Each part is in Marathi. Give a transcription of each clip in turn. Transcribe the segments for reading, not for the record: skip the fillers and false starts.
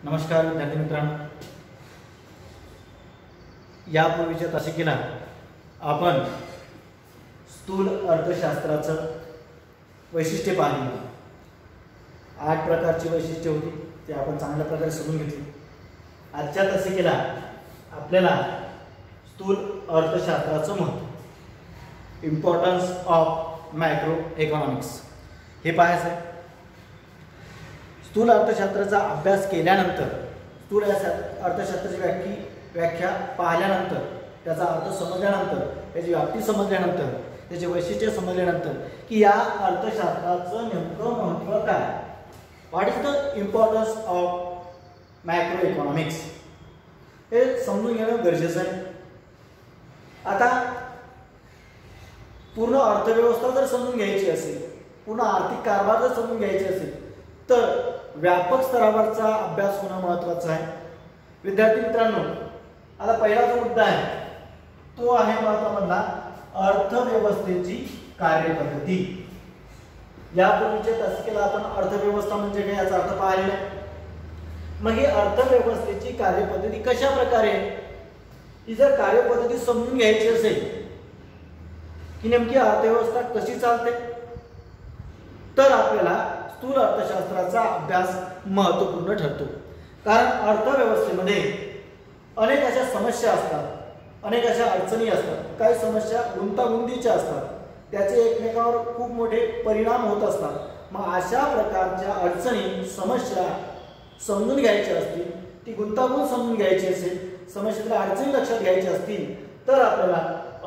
नमस्कार विद्यार्थी मित्रांनो, यापूर्वीच्या तासिकेला आपण स्थूल अर्थशास्त्राचं वैशिष्ट्य पाहिली. 8 प्रकारची वैशिष्ट्ये होती, ते आपण चांगल्या प्रकारे समजून घेतली. आजच्या तासिकेला आपल्याला स्थूल अर्थशास्त्राचं महत्त्व, इम्पॉर्टन्स ऑफ मॅक्रो इकॉनॉमिक्स हे पाहायचं आहे. स्थूल अर्थशास्त्राचा अभ्यास केल्यानंतर, स्थूल अर्थशास्त्राची व्याख्या पाहिल्यानंतर, त्याचा अर्थ समजल्यानंतर, त्याची व्याप्ती समजल्यानंतर, त्याचे वैशिष्ट्य समजल्यानंतर की या अर्थशास्त्राचं नेमकं महत्त्व काय, what is the importance of macro economics, हे समजून घेणं गरजेचं आहे. आता पूर्ण अर्थव्यवस्था जर समजून घ्यायची असेल, पूर्ण आर्थिक कारभार जर समजून घ्यायचे असेल तर व्यापक स्तरावरचा अभ्यास होणं महत्त्वाचं आहे. विद्यार्थी मित्रांनो, आता पहिला जो मुद्दा आहे तो आहे महत्त्वामधला अर्थव्यवस्थेची कार्यपद्धती. यापूर्वीच्या तासिकेला आपण अर्थव्यवस्था म्हणजे काय याचा अर्थ पाहिलेला आहे. मग ही अर्थव्यवस्थेची कार्यपद्धती कशा प्रकारे, ही जर कार्यपद्धती समजून घ्यायची असेल की नेमकी अर्थव्यवस्था कशी चालते, तर आपल्याला स्थूल अर्थशास्त्राचा अभ्यास महत्त्वपूर्ण ठरतो. कारण अर्थव्यवस्थेमध्ये अनेक अशा समस्या असतात, अनेक अशा अडचणी असतात, काही समस्या गुंतागुंतीच्या असतात, त्याचे एकमेकावर खूप मोठे परिणाम होत असतात. मग अशा प्रकारच्या अडचणी, समस्या समजून घ्यायच्या असतील, ती गुंतागुंत समजून घ्यायची असेल, समस्येतल्या अडचणी लक्षात घ्यायच्या असतील तर आपल्याला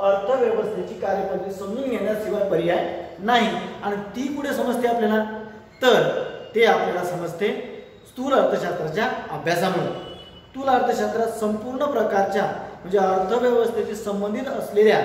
अर्थव्यवस्थेची कार्यपद्धती समजून घेण्याशिवाय पर्याय नाही. आणि ती कुठे समजते आपल्याला, तर ते आपल्याला समजते स्थूल अर्थशास्त्राच्या अभ्यासामुळे. स्थूल अर्थशास्त्रात संपूर्ण प्रकारच्या म्हणजे अर्थव्यवस्थेशी संबंधित असलेल्या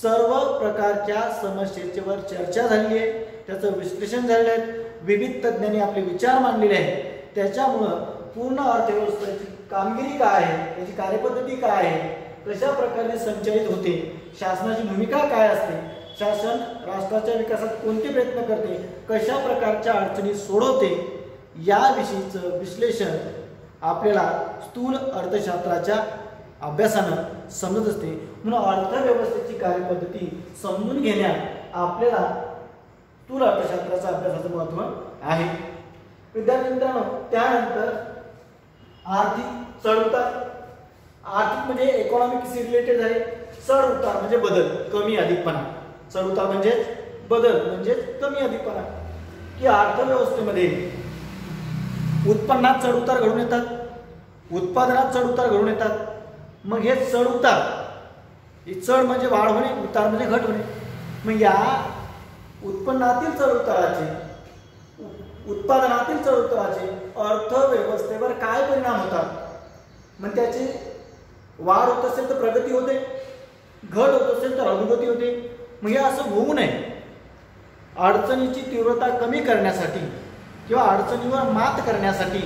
सर्व प्रकारच्या समस्येवर चर्चा झाली आहे, त्याचं विश्लेषण झालेलं आहे, विविध तज्ञांनी आपले विचार मांडलेले आहेत. त्याच्यामुळं पूर्ण अर्थव्यवस्थेची कामगिरी काय आहे, त्याची कार्यपद्धती काय आहे, कशा प्रकारे संचालित होते, शासनाची भूमिका काय असते, शासन राष्ट्राच्या विकासात कोणते प्रयत्न करते, कशा प्रकारच्या अडचणी सोडवते, याविषयीचं विश्लेषण आपल्याला स्थूल अर्थशास्त्राच्या अभ्यासानं समजत असते. म्हणून अर्थव्यवस्थेची कार्यपद्धती समजून घेण्यात आपल्याला स्थूल अर्थशास्त्राचा अभ्यासाचं महत्त्व आहे. विद्यार्थी मित्रांनो, त्यानंतर आर्थिक चढउतार. आर्थिक म्हणजे इकॉनॉमिक्सशी रिलेटेड आहे. चढ उतार म्हणजे बदल, कमी अधिकपणा. चढ उतार म्हणजे बदल म्हणजे कमी अधिकपणा. की अर्थव्यवस्थेमध्ये उत्पन्नात चढ उतार घडून येतात, उत्पादनात चढ उतार घडून येतात. मग हे चढ उतार, ही चढ म्हणजे वाढ होणे, उतार म्हणजे घट होणे. मग या उत्पन्नातील चढ उताराचे, उत्पादनातील चढ उताराचे अर्थव्यवस्थेवर काय परिणाम होतात. मग त्याची वाढ होत असेल तर प्रगती होते, घट होत असेल तर अधोगती होते. मग हे असं होऊ नये, अडचणीची तीव्रता कमी करण्यासाठी किंवा अडचणीवर मात करण्यासाठी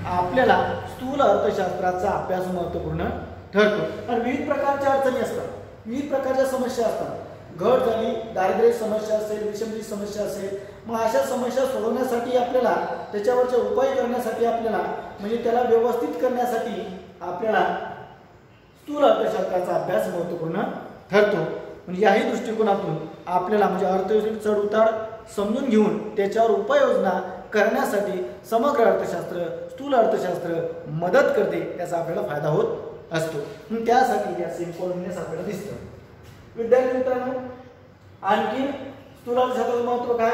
आपल्याला स्थूल अर्थशास्त्राचा अभ्यास महत्त्वपूर्ण ठरतो. आणि विविध प्रकारच्या अडचणी असतात, विविध प्रकारच्या समस्या असतात. घट झाली, दारिद्र्य समस्या असेल, विषमतेची समस्या असेल, मग अशा समस्या सोडवण्यासाठी आपल्याला, त्याच्यावरचे उपाय करण्यासाठी आपल्याला, म्हणजे त्याला व्यवस्थित करण्यासाठी आपल्याला स्थूल अर्थशास्त्राचा अभ्यास महत्त्वपूर्ण ठरतो. म्हणजे याही दृष्टिकोनातून आपल्याला म्हणजे अर्थव्यवस्थेचे चढ उतार समजून घेऊन त्याच्यावर उपाययोजना करण्यासाठी समग्र अर्थशास्त्र, स्थूल अर्थशास्त्र मदत करते, त्याचा आपल्याला फायदा होत असतो. म्हणून त्यासाठी याचे इम्पॉर्टन्स आपल्याला दिसतं. विद्यार्थी मित्रांनो, आणखी स्थूल अर्थशास्त्राचं महत्त्व काय,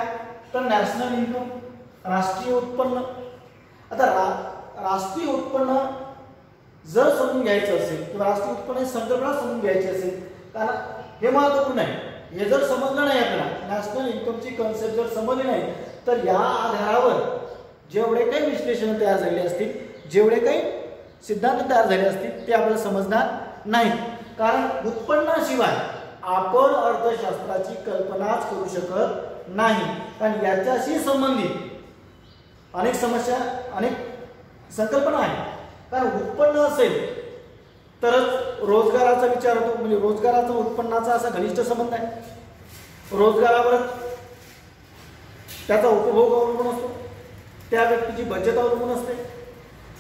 तर नॅशनल इन्कम, राष्ट्रीय उत्पन्न. आता राष्ट्रीय उत्पन्न जर समजून घ्यायचं असेल किंवा राष्ट्रीय उत्पन्न संकल्पना समजून घ्यायची असेल, कारण हे महत्त्वपूर्ण आहे. हे जर समजलं नाही आपल्याला, नॅशनल इन्कमची कन्सेप्ट जर समजली नाही, तर या आधारावर जेवढे काही विश्लेषण तयार झाले असतील, जेवढे काही सिद्धांत तयार झाले असतील ते आपल्याला समजणार नाही. कारण उत्पन्नाशिवाय आपण अर्थशास्त्राची कल्पनाच करू शकत नाही. कारण याच्याशी संबंधित अनेक समस्या, अनेक संकल्पना आहेत. कारण उत्पन्न असेल तरच रोजगाराचा विचार होतो, म्हणजे रोजगाराचा उत्पन्नाचा असा घनिष्ठ संबंध आहे. रोजगारावरच त्याचा उपभोग अवलंबून असतो, त्या व्यक्तीची बचत अवलंबून असते.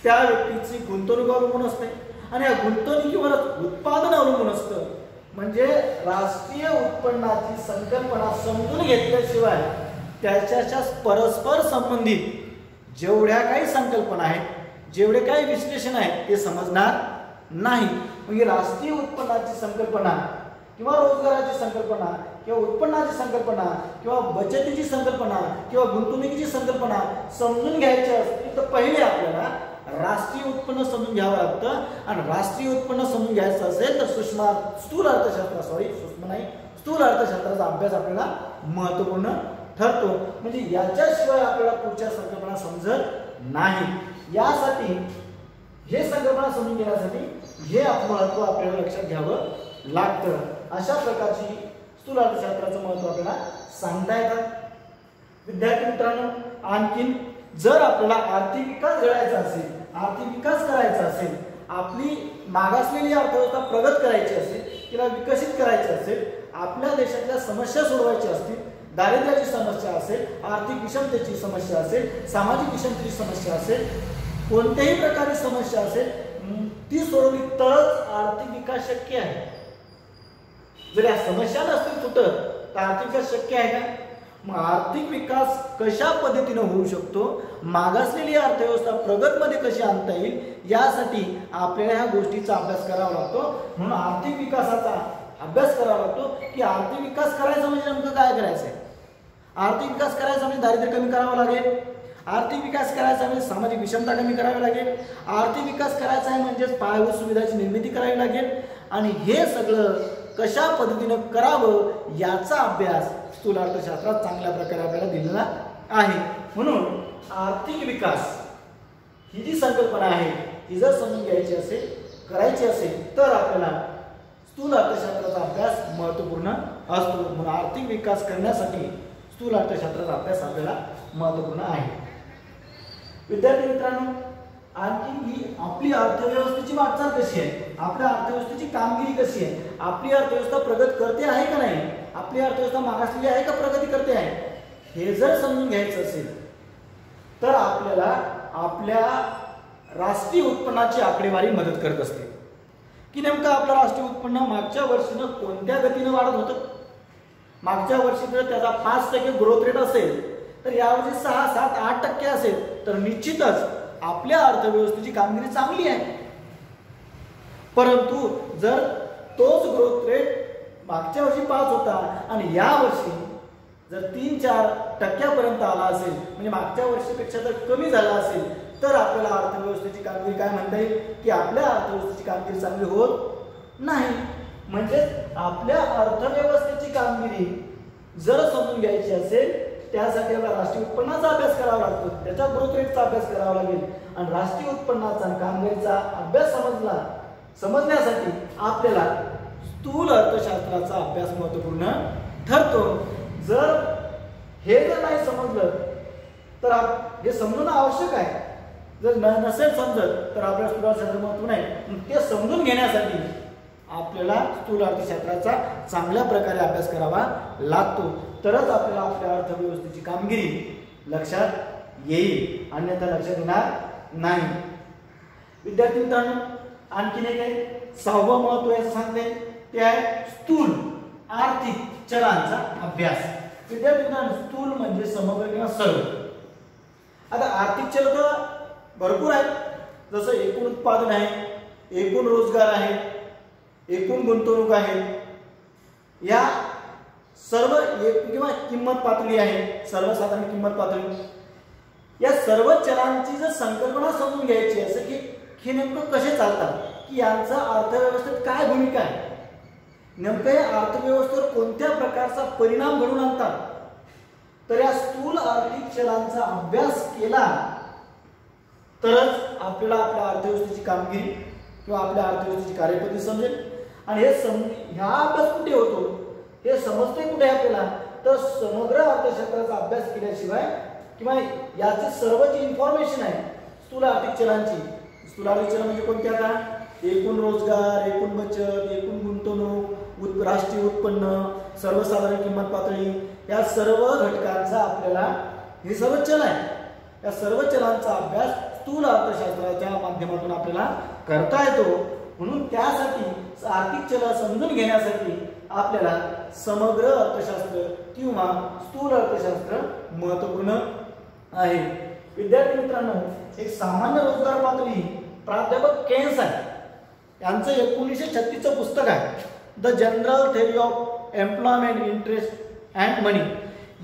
त्या व्यक्तीची गुंतवणूक अवलंबून असते आणि या गुंतवणुकीवरच उत्पादन अवलंबून असतं. म्हणजे राष्ट्रीय उत्पन्नाची संकल्पना समजून घेतल्याशिवाय त्याच्या परस्पर संबंधित जेवढ्या काही संकल्पना आहेत, जेवढे काही विश्लेषण आहे ते समजणार नाही. म्हणजे राष्ट्रीय उत्पन्नाची संकल्पना किंवा रोजगाराची संकल्पना किंवा उत्पन्नाची संकल्पना किंवा बचतीची संकल्पना किंवा गुंतवणुकीची संकल्पना समजून घ्यायची असतील तर पहिले आपल्याला राष्ट्रीय उत्पन्न समजून घ्यावं लागतं. आणि राष्ट्रीय उत्पन्न समजून घ्यायचं असेल तर स्थूल अर्थशास्त्राचा अभ्यास आपल्याला महत्त्वपूर्ण ठरतो. म्हणजे याच्याशिवाय आपल्याला पुढच्या संकल्पना समजत नाही. यासाठी हे संकल्पना समजून घेण्यासाठी हे महत्त्व आपल्याला लक्षात घ्यावं लागतं. अशा प्रकारची स्थूल अर्थशास्त्राचं महत्त्व आपल्याला सांगता येतात. विद्यार्थी मित्रांनो, आणखीन जर आपल्याला आर्थिक विकास घडायचा असेल, आर्थिक विकास करायचा असेल, आपली मागासलेली अर्थव्यवस्था प्रगत करायची असेल, तिला विकसित करायची असेल, आपल्या देशातल्या समस्या सोडवायच्या असतील, दारिद्र्याची समस्या असेल, आर्थिक विषमतेची समस्या असेल, सामाजिक विषमतेची समस्या असेल, कोणत्याही प्रकारची समस्या असेल, ती सोडवली तरच आर्थिक विकास शक्य आहे. जर या समस्या नसतील कुठं तर आर्थिक विकास शक्य आहे का? मग आर्थिक विकास कशा पद्धतीने होऊ शकतो, मागासलेली अर्थव्यवस्था प्रगतमध्ये कशी आणता येईल, यासाठी आपल्याला ह्या गोष्टीचा अभ्यास करावा लागतो. म्हणून आर्थिक विकासाचा अभ्यास करावा लागतो की आर्थिक विकास करायचा म्हणजे नेमकं काय करायचं आहे. आर्थिक विकास करायचा म्हणजे दारिद्र्य कमी करावं लागेल, आर्थिक विकास करायचा म्हणजे सामाजिक विषमता कमी करावी लागेल, आर्थिक विकास करायचा आहे म्हणजेच पायाभूत सुविधाची निर्मिती करावी लागेल. आणि हे सगळं कशा पद्धतीने करावं याचा अभ्यास स्थूल अर्थशास्त्रात चांगल्या प्रकारे आपल्याला दिलेला आहे. म्हणून आर्थिक विकास ही जी संकल्पना आहे ती जर समजून घ्यायची असेल, करायची असेल तर आपल्याला स्थूल अर्थशास्त्राचा अभ्यास महत्त्वपूर्ण असतो. म्हणून आर्थिक विकास करण्यासाठी स्थूल अर्थशास्त्राचा अभ्यास आपल्याला महत्त्वपूर्ण आहे. विद्यार्थी मित्रांनो, आणखी ही आपली अर्थव्यवस्थेची वाटचाल कशी आहे, आपल्या अर्थव्यवस्थेची कामगिरी कशी आहे, आपली अर्थव्यवस्था प्रगत करते आहे का नाही, आपली अर्थव्यवस्था मागासलेली आहे का प्रगती करते आहे, हे जर समजून घ्यायचं असेल तर आपल्याला आपल्या राष्ट्रीय उत्पन्नाची आकडेवारी मदत करत असते. की नेमकं आपलं राष्ट्रीय उत्पन्न मागच्या वर्षीनं कोणत्या गतीने वाढत होतं. मागच्या वर्षी जर त्याचा 5% ग्रोथ रेट असेल तर यावर्षी 6, 7, 8% असेल तर निश्चितच आपल्या अर्थव्यवस्थेची कामगिरी चांगली आहे. परंतु जर तोच ग्रोथ रेट मागच्या वर्षी 5 होता आणि या वर्षी जर 3-4% आला असेल, म्हणजे मागच्या वर्षीपेक्षा जर कमी झाला असेल तर आपल्याला अर्थव्यवस्थेची कामगिरी काय म्हणता येईल की आपल्या अर्थव्यवस्थेची कामगिरी चांगली होत नाही. म्हणजे आपल्या अर्थव्यवस्थेची कामगिरी जर समजून घ्यायची असेल त्यासाठी आपल्याला राष्ट्रीय उत्पन्नाचा अभ्यास करावा लागतो, त्याच्या ग्रोथ रेटचा अभ्यास करावा लागेल. आणि राष्ट्रीय उत्पन्नाचा आणि कामगिरीचा अभ्यास समजण्यासाठी आपल्याला स्थूल अर्थशास्त्राचा अभ्यास महत्त्वपूर्ण ठरतो. हे जर नाही समजलं तर हे समजणं आवश्यक आहे. जर नसेल समजत तर आपल्याला स्थूल अर्थशास्त्र महत्त्व नाही. ते समजून घेण्यासाठी आपल्याला स्थूल अर्थशास्त्राचा चांगल्या प्रकारे अभ्यास करावा लागतो. तरच आपल्याला आपल्या अर्थव्यवस्थेची कामगिरी लक्षात येईल, अन्यथा लक्षात येणार नाही. विद्यार्थी मित्रांनो, आणखीन एक आहे 6वं महत्त्व याचं सांगते ते आहे स्थूल आर्थिक चलांचा अभ्यास. विद्यार्थी मित्रांनो, स्थूल म्हणजे समग्र किंवा सर्व. आता आर्थिक चल तर भरपूर आहेत, जसं एकूण उत्पादन आहे, एकूण रोजगार आहे, एकूण गुंतवणूक आहे, या सर्व किंवा किंमत पातळी आहे, सर्वसाधारण किंमत पातळी. या सर्व चलांची जर संकल्पना समजून घ्यायची असेल की हे नेमकं कसे चालतात, की यांचा अर्थव्यवस्थेत काय भूमिका आहे, नेमकं हे अर्थव्यवस्थेवर कोणत्या प्रकारचा परिणाम घडून आणतात, तर या स्थूल आर्थिक चलांचा अभ्यास केला तरच आपल्याला आपल्या अर्थव्यवस्थेची कामगिरी किंवा आपल्या अर्थव्यवस्थेची कार्यपद्धती समजेल. आणि ह्या अभ्यास कुठे होतो, हे समजते कुठे आपल्याला, तर समग्र अर्थशास्त्राचा अभ्यास केल्याशिवाय किंवा याची सर्व जी इन्फॉर्मेशन आहे स्थूल आर्थिक चलांची, स्थूल आर्थिक चलन म्हणजे कोणत्या का, एकूण रोजगार, एकूण बचत, एकूण गुंतवणूक, राष्ट्रीय उत्पन्न, सर्वसाधारण किंमत पातळी, या सर्व घटकांचा आपल्याला हे सर्व चल आहे, या सर्व चलांचा अभ्यास स्थूल अर्थशास्त्राच्या माध्यमातून आपल्याला करता येतो. म्हणून त्यासाठी आर्थिक चल समजून घेण्यासाठी आपल्याला समग्र अर्थशास्त्र किंवा स्थूल अर्थशास्त्र महत्त्वपूर्ण आहे. विद्यार्थी मित्रांनो, एक सामान्य रोजगार पातळी प्राध्यापक केन्स आहे, यांचं 1936चं पुस्तक आहे the general theory of employment, interest and money.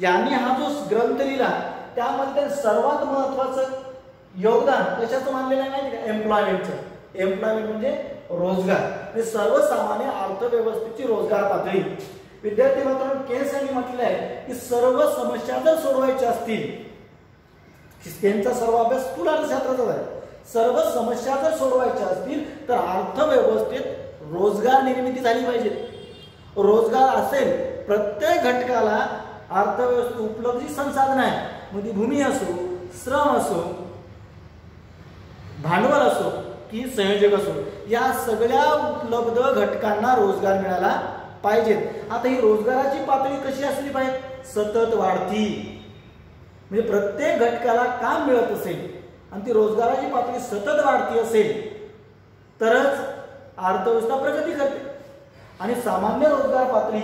यांनी हा जो ग्रंथ लिहिला त्यामध्ये सर्वात महत्वाचं योगदान कशाचं मानलेलं आहे माहिती का? एम्प्लॉयमेंटचं. एम्प्लॉयमेंट म्हणजे रोजगार, म्हणजे सर्वसामान्य अर्थव्यवस्थेची रोजगार पातळी. विद्यार्थी मित्रांनो, केन्स यांनी म्हटलं आहे की सर्व समस्या जर सोडवायच्या असतील, केन्सचा सर्व अभ्यास स्थूल अर्थशास्त्राचा आहे, सर्व समस्या जर सोडवायच्या असतील तर अर्थव्यवस्थेत रोजगार निर्मिती झाली पाहिजे. रोजगार असेल, प्रत्येक घटकाला अर्थव्यवस्थेत उपलब्ध जी संसाधन आहे, मग ती भूमी असो, श्रम असो, भांडवल असो की संयोजक असो, या सगळ्या उपलब्ध घटकांना रोजगार मिळाला पाहिजे. आता ही रोजगाराची पातळी कशी असली पाहिजे? सतत वाढती, म्हणजे प्रत्येक घटकाला काम मिळत असेल आणि ती रोजगाराची पातळी सतत वाढती असेल तरच अर्थव्यवस्था प्रगती करते. आणि सामान्य रोजगार पातळी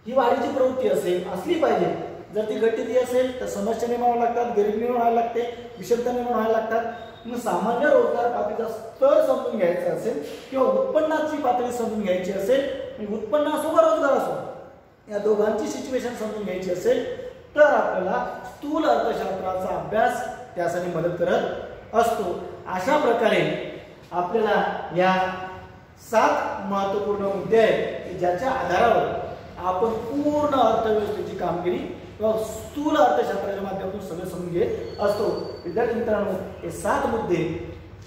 ही वाढीची प्रवृत्ती असली पाहिजे. जर ती घटती असेल तर समस्या निर्माण व्हायला लागतात, गरिबी निर्माण व्हायला लागते, विषमता निर्माण व्हायला लागतात. मग सामान्य रोजगार पातळीचा स्तर समजून घ्यायचा असेल किंवा उत्पन्नाची पातळी समजून घ्यायची असेल, उत्पन्न असो वा रोजगार असो, या दोघांची सिच्युएशन समजून घ्यायची असेल तर आपल्याला स्थूल अर्थशास्त्राचा अभ्यास त्यासाठी मदत करत असतो. अशा प्रकारे आपल्याला या 7 महत्त्वपूर्ण मुद्दे आहेत की ज्याच्या आधारावर आपण पूर्ण अर्थव्यवस्थेची कामगिरी किंवा स्थूल अर्थशास्त्राच्या माध्यमातून सगळं समजून घेत असतो. विद्यार्थी मित्रांनो, हे 7 मुद्दे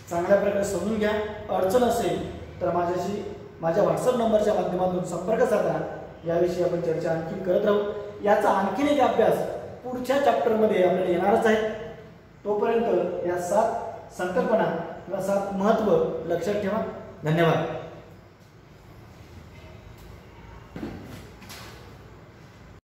चांगल्या प्रकारे समजून घ्या. अडचण असेल तर माझ्या व्हॉट्सअप नंबरच्या माध्यमातून संपर्क साधा. याविषयी आपण चर्चा आणखी करत राहू. याचा आणखीन एक अभ्यास पुढच्या चॅप्टरमध्ये आपल्याला येणारच आहे. तोपर्यंत या 7 संकल्पना किंवा 7 महत्त्व लक्षात ठेवा. धन्यवाद.